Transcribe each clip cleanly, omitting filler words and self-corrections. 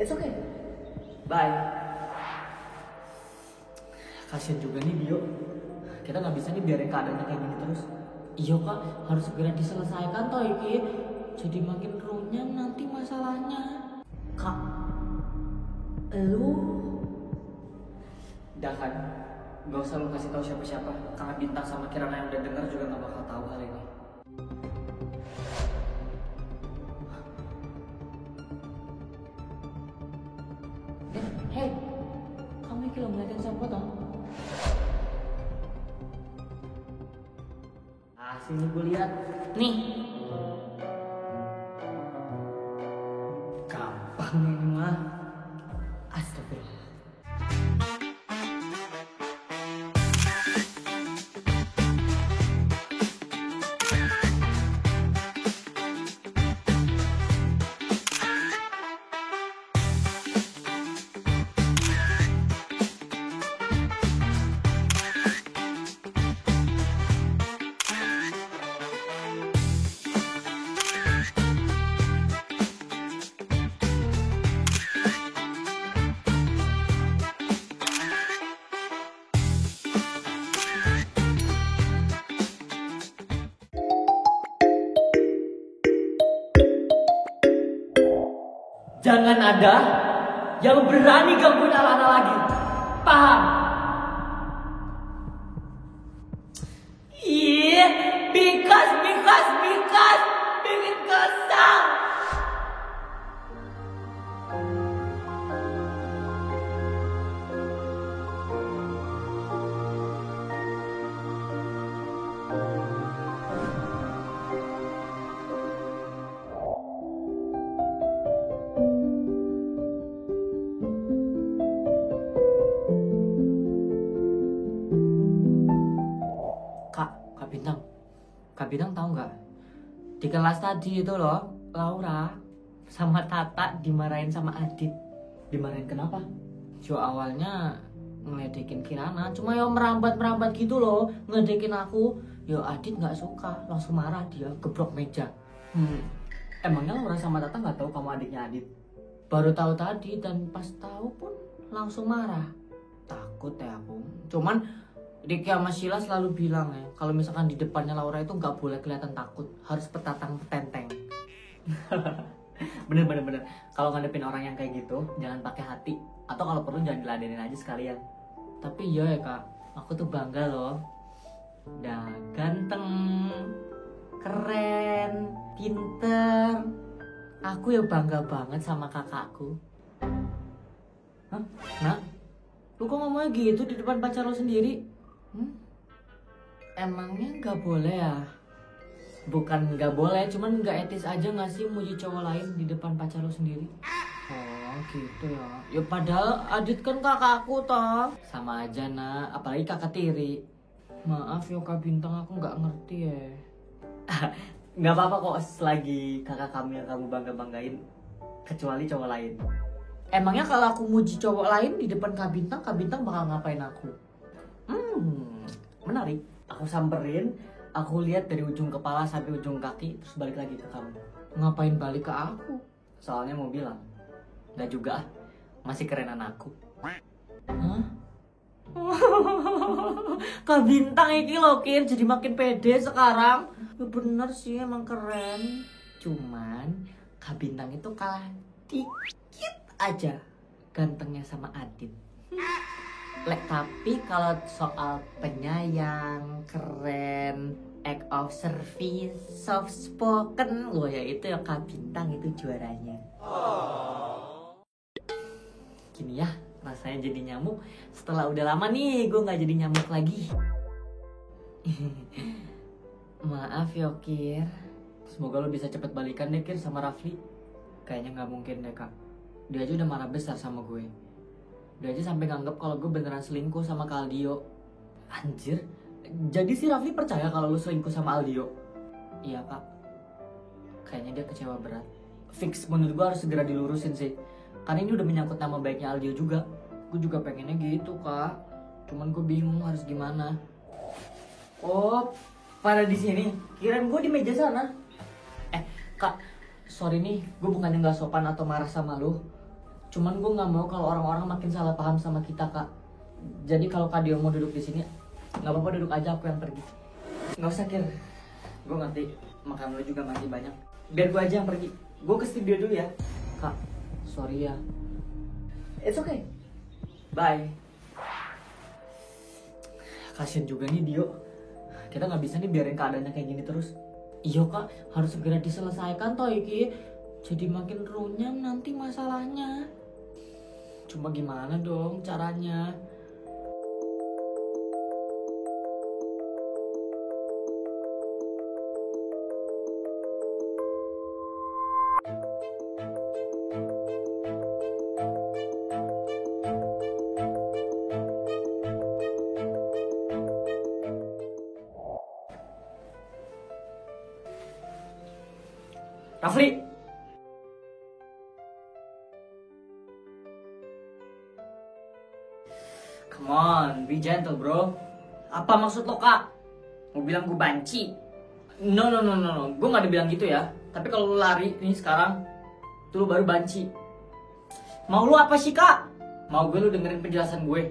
It's okay. Bye. Kasian juga nih Bio. Kita nggak bisa nih biarin keadaannya kayak gini terus. Iya kak, harus segera diselesaikan toh iki. Jadi makin runyam nanti masalahnya. Kak, lu udah kan? Gak usah lu kasih tahu siapa-siapa. Karena Bintang sama Kirana yang udah denger juga gak bakal tahu hal ini. Hey, kamu iki lo ngeliatin siapa toh? Sini gue lihat. Nih. Gampang ini mah. Astagfirullah. Jangan ada yang berani gangguin anak-anak lagi. Paham? Iya, bikin kesal. Kak Bintang tahu nggak? Di kelas tadi itu loh, Laura sama Tata dimarahin sama Adit. Dimarahin kenapa? Jo awalnya ngeledekin Kirana, cuma yo merambat gitu loh, ngeledekin aku. Yo Adit nggak suka, langsung marah dia, gebrok meja. Emangnya Laura sama Tata nggak tahu kamu adiknya Adit? Baru tahu tadi dan pas tahu pun langsung marah. Takut ya aku. Cuman Ricky sama Sheila selalu bilang ya, kalau misalkan di depannya Laura itu nggak boleh kelihatan takut, harus petatang petenteng. bener. Kalau ngadepin orang yang kayak gitu, jangan pakai hati, atau kalau perlu jangan diladenin aja sekalian. Tapi iya ya kak, aku tuh bangga loh. Udah ganteng, keren, pinter. Aku ya bangga banget sama kakakku. Hah? Nah, lu kok ngomongnya gitu di depan pacar lo sendiri? Emangnya nggak boleh ya? Bukan nggak boleh, cuman nggak etis aja nggak sih muji cowok lain di depan pacar lo sendiri? Oh gitu ya. Ya padahal Adit kan kakakku toh. Sama aja nak, apalagi kakak tiri. Maaf ya Kak Bintang, aku nggak ngerti ya. Nggak apa-apa kok selagi kakak kamu yang kamu banggain, kecuali cowok lain. Emangnya kalau aku muji cowok lain di depan Kak Bintang bakal ngapain aku? Menarik. Aku samperin, aku lihat dari ujung kepala sampai ujung kaki, terus balik lagi ke kamu. Ngapain balik ke aku? Soalnya mau bilang, nggak juga, masih kerenan aku. Hah? Kak Bintang iki loh Kir, jadi makin pede sekarang. Ya bener sih, emang keren. Cuman Kak Bintang itu kalah dikit aja gantengnya sama Adit. Tapi kalau soal penyayang, keren, act of service, soft spoken, loh ya itu ya Kak Bintang itu juaranya. Gini ya, rasanya jadi nyamuk. Setelah udah lama nih, gue nggak jadi nyamuk lagi. Maaf ya Kir. Semoga lo bisa cepet balikan deh Kir sama Rafli. Kayaknya nggak mungkin deh Kak. Dia aja udah marah besar sama gue. Dia aja sampai nganggep kalau gue beneran selingkuh sama Kak Aldio. Anjir, jadi si Rafli percaya kalau lu selingkuh sama Aldio? Iya Kak. Kayaknya dia kecewa berat. Fix, menurut gue harus segera dilurusin sih. Karena ini udah menyangkut nama baiknya Aldio juga. Gue juga pengennya gitu Kak. Cuman gue bingung harus gimana. Oh, pada di sini. Kirain gue di meja sana. Kak, sorry nih, gue bukannya nggak sopan atau marah sama lu. Cuman gue nggak mau kalau orang-orang makin salah paham sama kita, Kak. Jadi kalau Kak Dio mau duduk di sini, nggak apa-apa, duduk aja, aku yang pergi. Nggak usah, Kir. Gue ngerti makan lo juga masih banyak. Biar gue aja yang pergi. Gue ke studio dulu ya. Kak, sorry ya. It's okay. Bye. Kasian juga nih Dio. Kita nggak bisa nih biarin keadaannya kayak gini terus. Iya Kak, harus segera diselesaikan toh iki. Jadi makin runyam nanti masalahnya. Cuma gimana dong caranya? Rafli, come on, be gentle bro. Apa maksud lo Kak? Mau bilang gue banci? No, gue gak ada bilang gitu ya. Tapi kalau lo lari nih sekarang, tuh lo baru banci. Mau lo apa sih Kak? Mau gue lo dengerin penjelasan gue?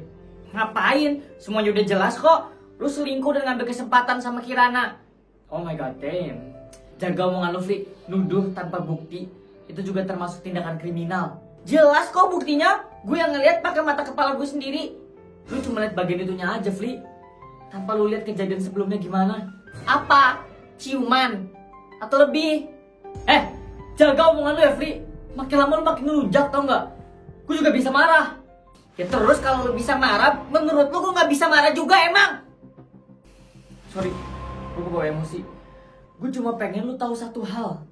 Ngapain? Semuanya udah jelas kok. Lo selingkuh dan ngambil kesempatan sama Kirana. Oh my god, damn. Jaga omongan lo, Fli. Nuduh tanpa bukti itu juga termasuk tindakan kriminal. Jelas kok buktinya. Gue yang ngeliat pakai mata kepala gue sendiri. Lu cuma lihat bagian itunya aja, Fli. Tanpa lu lihat kejadian sebelumnya gimana. Apa? Ciuman? Atau lebih? Jaga omongan lu ya, Fli. Makin lama lu makin ngelunjak, tau gak? Gue juga bisa marah. Ya terus kalau lu bisa marah, menurut lu gue gak bisa marah juga emang? Sorry, gue bawa emosi. Gue cuma pengen lu tahu satu hal.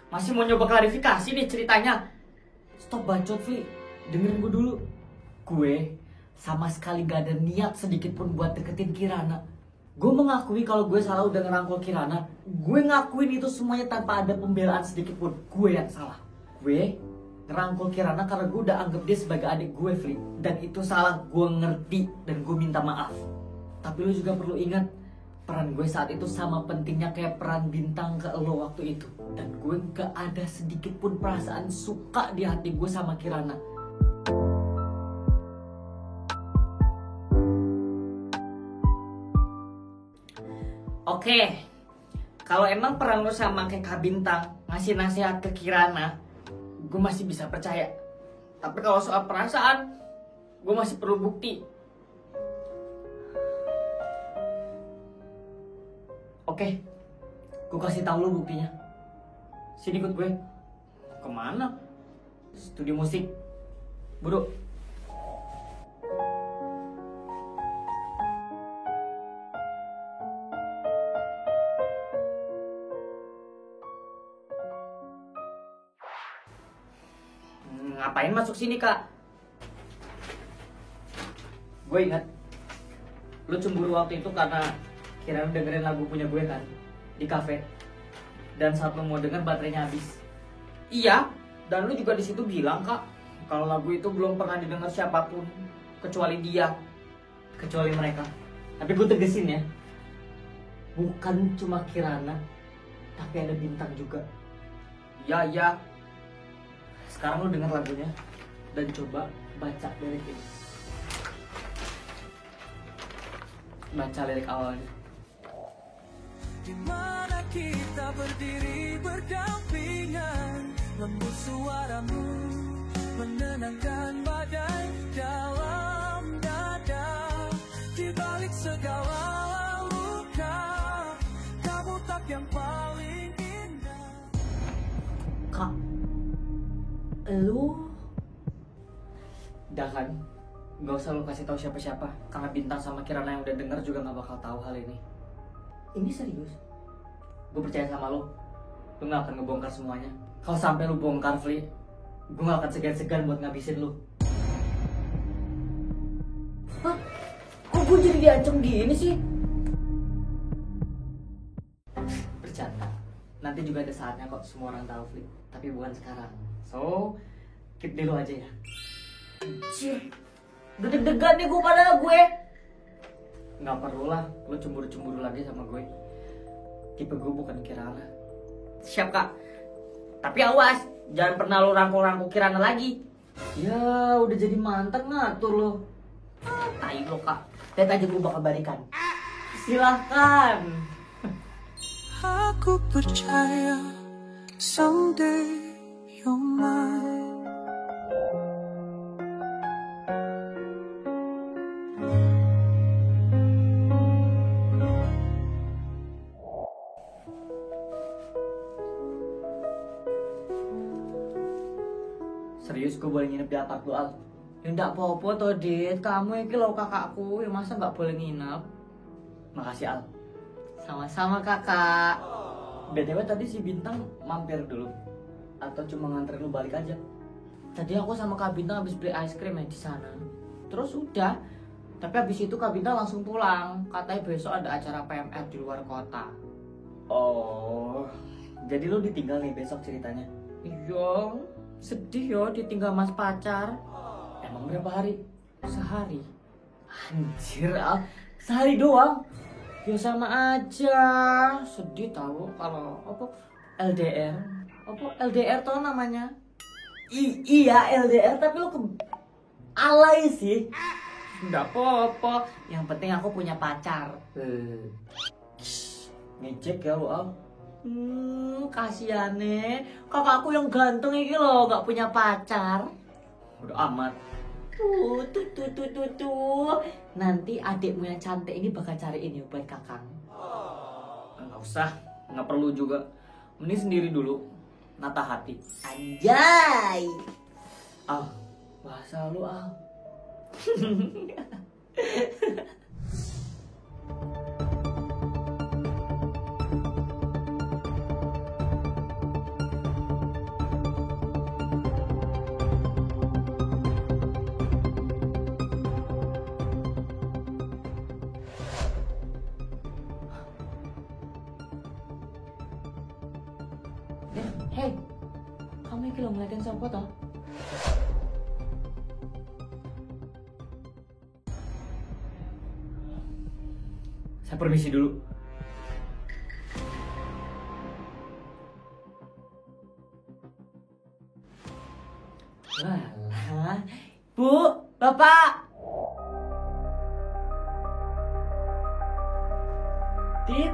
Masih mau nyoba klarifikasi nih ceritanya. Stop bacot, Fli. Dengerin gue dulu. Gue sama sekali gak ada niat sedikit pun buat deketin Kirana. Gue mengakui kalau gue salah udah ngerangkul Kirana. Gue ngakuin itu semuanya tanpa ada pembelaan sedikit pun. Gue yang salah. Gue ngerangkul Kirana karena gue udah anggap dia sebagai adik gue, Fli. Dan itu salah, gue ngerti. Dan gue minta maaf. Tapi lu juga perlu ingat, peran gue saat itu sama pentingnya kayak peran bintang ke lo waktu itu. Dan gue gak ada sedikit pun perasaan suka di hati gue sama Kirana. Oke, kalau emang peran lo sama kayak Kak Bintang ngasih nasihat ke Kirana, gue masih bisa percaya. Tapi kalau soal perasaan, gue masih perlu bukti. Oke, gue kasih tahu lu buktinya. Sini ikut gue. Kemana? Studio musik. Buru. Ngapain masuk sini, Kak? Gue ingat lu cemburu waktu itu karena Kirana dengerin lagu punya gue kan di kafe. Dan saat lu mau denger baterainya habis. Iya, dan lu juga di situ bilang, Kak, kalau lagu itu belum pernah didengar siapapun kecuali dia, kecuali mereka. Tapi gue tegesin ya, bukan cuma Kirana, tapi ada Bintang juga. Ya. Sekarang lu denger lagunya dan coba baca lirik ini. Baca lirik awalnya. Di mana kita berdiri berdampingan, lembut suaramu menenangkan badai dalam dada. Di balik segala luka, kamu tak yang paling indah. Kak, lu udah kan? Gak usah lu kasih tahu siapa-siapa, karena Bintang sama Kirana yang udah denger juga gak bakal tahu hal ini. Ini serius. Gue percaya sama lu. Lu gak akan ngebongkar semuanya. Kalau sampai lu bongkar, Fli, gue gak akan segan-segan buat ngabisin lu. Hah? Kok gue jadi diancam gini sih? Bercanda. Nanti juga ada saatnya kok semua orang tahu, Fli. Tapi bukan sekarang. So, keep dulu aja ya. Anjir, udah deg-degan nih gue. Nggak perlu lah, lo cemburu-cemburu lagi sama gue. Tipe gue bukan Kirana. Siap, Kak. Tapi awas, jangan pernah lo rangkul-rangkul Kirana lagi. Ya udah jadi mantan ngatur lo. Tai lo kak. Lihat aja gue bakal balikan. Silahkan. Aku percaya someday you're mine. Serius gue boleh nginep di apart lu, Al? Ya ndak apa-apa toh, Dit. Kamu iki lo kakakku, ya masa nggak boleh nginep? Makasih, Al. Sama-sama, kakak. BTW tadi si Bintang mampir dulu? Atau cuma nganterin lu balik aja? Tadi aku sama Kak Bintang habis beli es krim ya di sana. Terus udah. Tapi habis itu Kak Bintang langsung pulang. Katanya besok ada acara PMR di luar kota. Oh, jadi lu ditinggal nih besok ceritanya? Iya, sedih yo ditinggal mas pacar. Emang berapa hari? Sehari. Anjir, Al. Sehari doang? Ya sama aja. Sedih tahu kalau apa LDR. Apa LDR tuh namanya? Iya LDR, tapi lu alay sih. Nggak apa-apa. Yang penting aku punya pacar. Ngecek ya lu, Al. Kasihan nih. Kakakku yang ganteng ini loh nggak punya pacar. Udah amat. Tuh. Nanti adikmu yang cantik ini bakal cariin ya buat kakak. Nggak usah, nggak perlu juga. Mending sendiri dulu. Nata hati. Anjay. Bahasa lu, Al. Hei, kamu iki lo ngeliatin siapa toh? Saya permisi dulu. Walah, Bu, Bapak. Tit.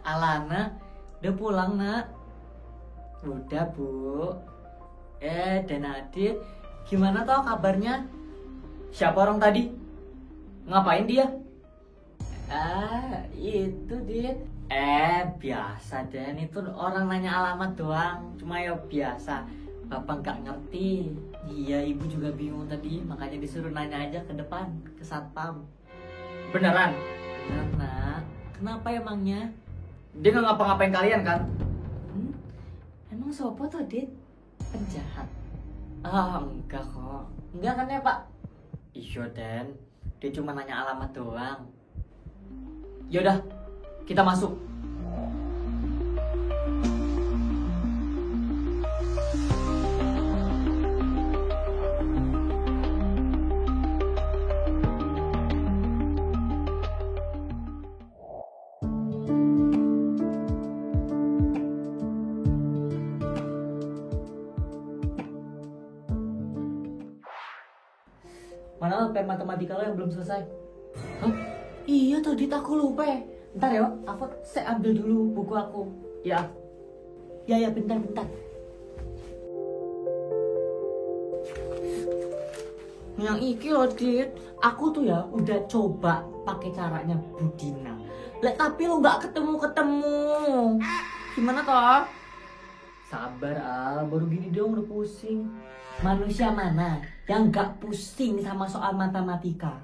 Alana, udah pulang nak? Udah Bu. Dan Adit, gimana toh kabarnya? Siapa orang tadi? Ngapain dia? Itu Dit. Biasa Den, itu orang nanya alamat doang. Cuma ya biasa, Bapak nggak ngerti. Iya, Ibu juga bingung tadi, makanya disuruh nanya aja ke depan, ke satpam. Beneran? Bener nak. Kenapa emangnya? Dia nggak ngapa-ngapain kalian kan? Emang sopo tuh Dit? Penjahat? Enggak kok. Enggak kan ya Pak? Iya Den, dia cuma nanya alamat doang. Yaudah, kita masuk. Mana PR matematika lo yang belum selesai? Hah? Iya tadi aku lupa. Bentar ya, saya ambil dulu buku aku. Ya. Ya bentar. Yang iki loh Dit, aku tuh ya udah coba pakai caranya Budina. Tapi lo nggak ketemu. Gimana toh? Sabar Al, baru gini dong udah pusing. Manusia mana yang gak pusing sama soal matematika?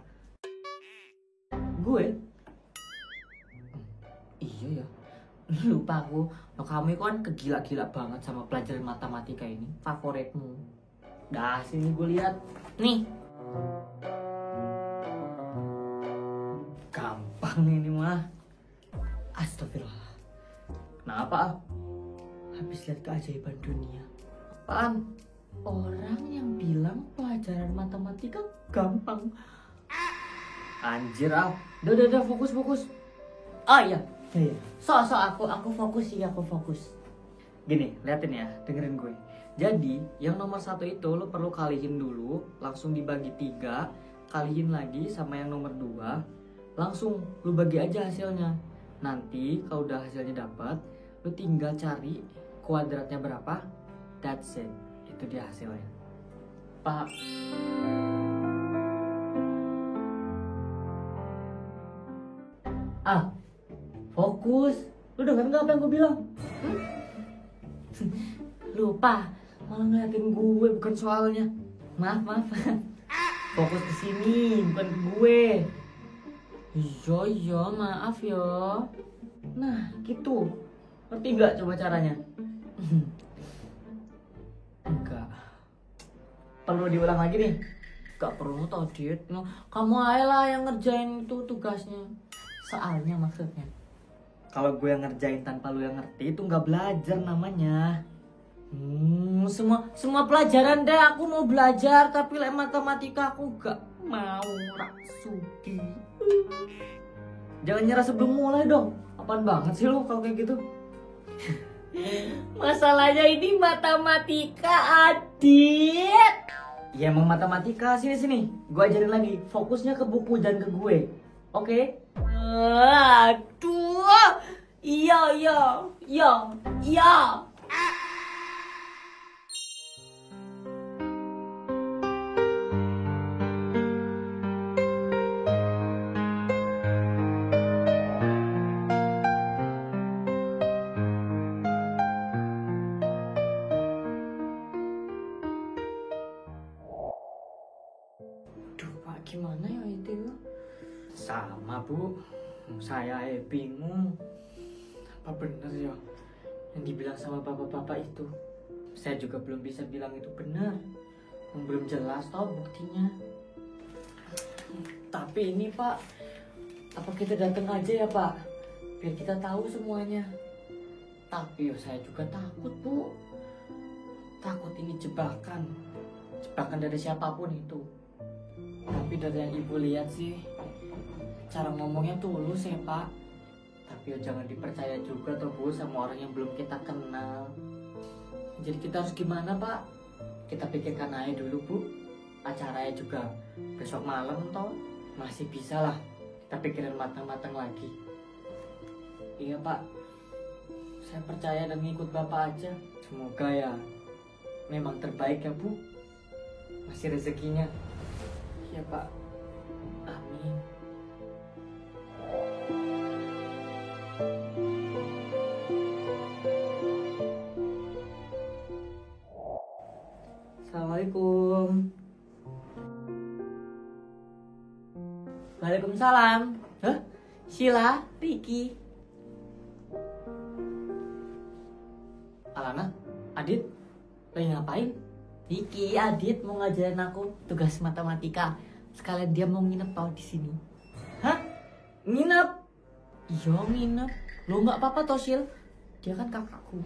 Gue? Iya ya, lupa aku. Nah, kamu kan kegila-gila banget sama pelajaran matematika ini. Favoritmu. Dah sini gue lihat. Nih. Gampang ini mah. Astagfirullah. Kenapa? Habis lihat keajaiban dunia. Apaan? Orang yang bilang pelajaran matematika gampang. Anjir Al. Udah fokus. Oh iya, iya. Aku fokus sih, aku fokus. Gini, liatin ya, dengerin gue. Jadi, yang nomor 1 itu lo perlu kalihin dulu, langsung dibagi 3, kalihin lagi sama yang nomor 2, langsung lo bagi aja hasilnya. Nanti kalau udah hasilnya dapat, lo tinggal cari kuadratnya berapa, that's it. Itu dia hasilnya. Paham? Fokus. Lu denger nggak apa yang gue bilang? Lupa, malah ngeliatin gue, bukan soalnya. Maaf. Fokus ke sini, bukan ke gue. Iya, maaf ya. Nah, gitu. Ngerti nggak coba caranya? Enggak. Perlu diulang lagi nih? Gak perlu tau, Dit. Kamu aja lah yang ngerjain itu tugasnya. Soalnya maksudnya, kalau gue yang ngerjain tanpa lu yang ngerti, itu nggak belajar namanya. Semua pelajaran deh aku mau belajar, tapi matematika aku gak mau, Rasuki. Jangan nyerah sebelum mulai dong. Apaan banget sih lu kalau kayak gitu? Masalahnya ini matematika, Adit. Ya emang matematika, sini. Gue ajarin lagi. Fokusnya ke buku dan ke gue. Oke? Aduh. Iya. Aduh, Pak, gimana ya itu? Sama, Bu. Saya bingung. Apa bener ya yang dibilang sama bapak-bapak itu? Saya juga belum bisa bilang itu benar. Belum jelas tau buktinya. Tapi ini, Pak, apa kita datang aja ya, Pak? Biar kita tahu semuanya. Tapi saya juga takut, Bu. Takut ini jebakan. Jebakan dari siapapun itu. Tapi dari yang ibu lihat sih, cara ngomongnya tulus ya, Pak. Tapi jangan dipercaya juga tuh, Bu, sama orang yang belum kita kenal. Jadi kita harus gimana, Pak? Kita pikirkan aja dulu, Bu. Acaranya juga besok malam toh. Masih bisa lah. Kita pikirin matang-matang lagi. Iya, Pak. Saya percaya dan ngikut Bapak aja. Semoga ya memang terbaik ya, Bu. Masih rezekinya. Ya, Pak. Amin. Assalamualaikum. Waalaikumsalam. Hah? Sheila, Ricky. Alana, Adit, lagi ngapain? Ricky, Adit mau ngajarin aku tugas matematika. Sekalian dia mau nginep tau di sini. Hah? Nginep? Iya nginep. Lo nggak apa-apa toh, Shil? Dia kan kakakku.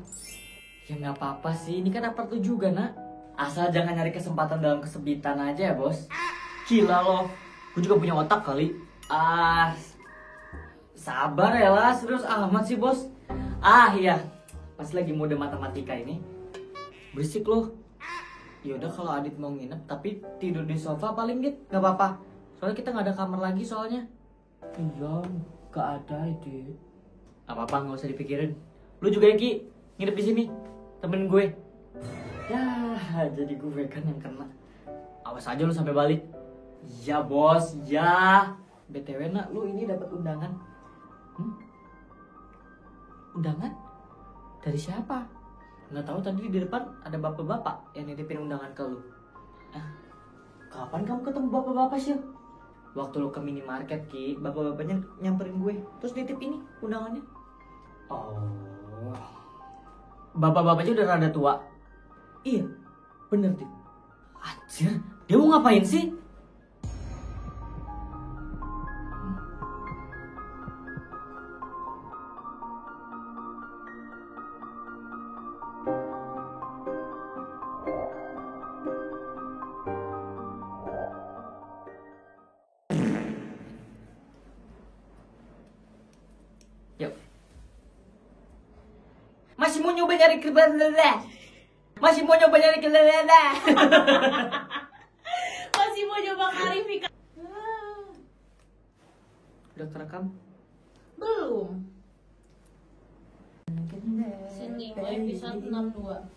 Ya nggak apa-apa sih. Ini kan apartemen juga, nak. Asal jangan nyari kesempatan dalam kesempitan aja ya, Bos. Gila loh. Gue juga punya otak kali. Sabar ya lah. Serius amat sih, Bos. Iya. Pas lagi mode matematika ini. Berisik loh. Yaudah kalau Adit mau nginep tapi tidur di sofa paling Dit, gak apa-apa. Soalnya kita gak ada kamar lagi soalnya. Iya, gak ada Adit. Apa-apa, gak usah dipikirin. Lu juga ya Ki, nginep di sini. Temenin gue. Ya, jadi gue kan yang kena. Awas aja lu sampai balik. Ya bos, ya. BTW nak, lu ini dapat undangan. Undangan? Dari siapa? Nggak tahu, tadi di depan ada bapak-bapak yang nitipin undangan ke lu. Kapan kamu ketemu bapak-bapak sih? Waktu lu ke minimarket Ki, bapak-bapaknya nyamperin gue, terus nitip ini undangannya. Oh, bapak-bapaknya udah rada tua. Iya, bener Dik. Anjir, dia mau ngapain sih? Yuk. Masih mau nyoba nyari kelelele? Masih mau nyoba nyari kelelele? Masih mau coba klarifikasi? Udah kerekam? Belum. Sini mau episode 62.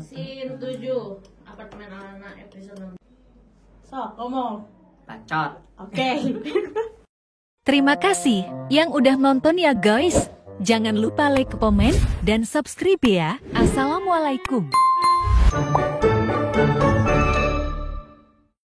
Scene 7 apartemen anak episode 6. So, ngomong. Bacot. Oke. Terima kasih yang udah nonton ya guys. Jangan lupa like, komen, dan subscribe ya. Assalamualaikum.